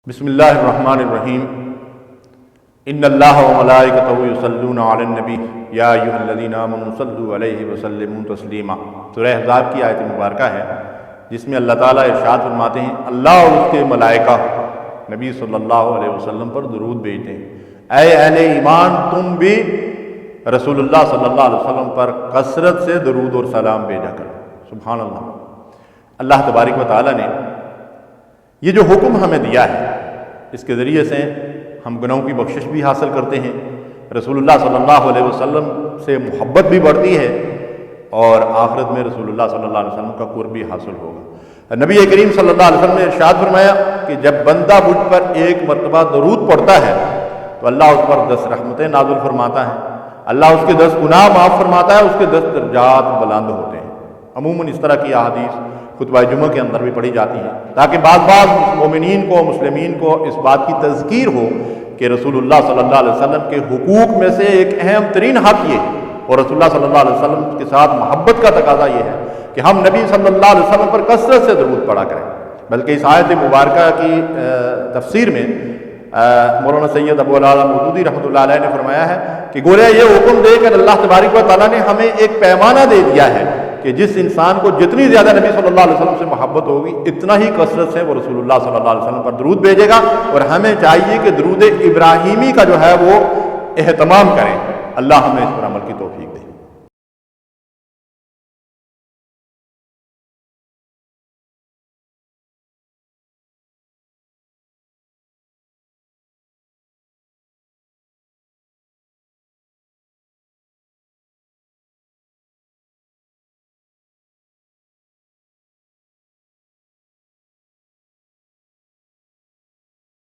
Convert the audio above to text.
بسم اللہ الرحمن الرحیم ان اللہ و ملائکتہ یصلون علی النبی یا ایھا الذین آمنوا صلوا علیہ وسلموا تسلیما۔ سورہ احزاب کی آیت مبارکہ ہے جس میں اللہ تعالیٰ ارشاد فرماتے ہیں اللہ اور اس کے ملائکہ نبی صلی اللہ علیہ وسلم پر درود بھیجتے ہیں۔ اے اہل ایمان تم بھی رسول اللہ صلی اللہ علیہ وسلم پر کثرت سے درود اور سلام بھیجا کرو۔ سبحان اللہ۔ اللہ تبارک و تعالیٰ نے یہ جو حکم ہمیں دیا ہے اس کے ذریعے سے ہم گناہوں کی بخشش بھی حاصل کرتے ہیں، رسول اللہ صلی اللہ علیہ وسلم سے محبت بھی بڑھتی ہے اور آخرت میں رسول اللہ صلی اللہ علیہ وسلم کا قرب بھی حاصل ہوگا۔ نبی کریم صلی اللہ علیہ وسلم نے ارشاد فرمایا کہ جب بندہ مجھ پر ایک مرتبہ درود پڑھتا ہے تو اللہ اس پر 10 رحمتیں نازل فرماتا ہے، اللہ اس کے 10 گناہ معاف فرماتا ہے، اس کے 10 درجات بلند ہوتے ہیں۔ عموماً اس طرح کی احادیث خطبہ جمعہ کے اندر بھی پڑھی جاتی ہیں تاکہ بعض مومنین کو مسلمین کو اس بات کی تذکیر ہو کہ رسول اللہ صلی اللہ علیہ وسلم کے حقوق میں سے ایک اہم ترین حق یہ ہے، اور رسول اللہ صلی اللہ علیہ وسلم کے ساتھ محبت کا تقاضا یہ ہے کہ ہم نبی صلی اللہ علیہ وسلم پر کثرت سے درود پڑھا کریں۔ بلکہ اس آیت مبارکہ کی تفسیر میں مولانا سید ابو العالیٰ مودودی رحمۃ اللہ علیہ نے فرمایا ہے کہ گویا یہ حکم دے کر اللہ تبارک و تعالیٰ نے ہمیں ایک پیمانہ دے دیا ہے کہ جس انسان کو جتنی زیادہ نبی صلی اللہ علیہ وسلم سے محبت ہوگی اتنا ہی کثرت سے وہ رسول اللہ صلی اللہ علیہ وسلم پر درود بھیجے گا، اور ہمیں چاہیے کہ درود ابراہیمی کا جو ہے وہ اہتمام کریں۔ اللہ ہمیں اس پر عمل کی توفیق دے۔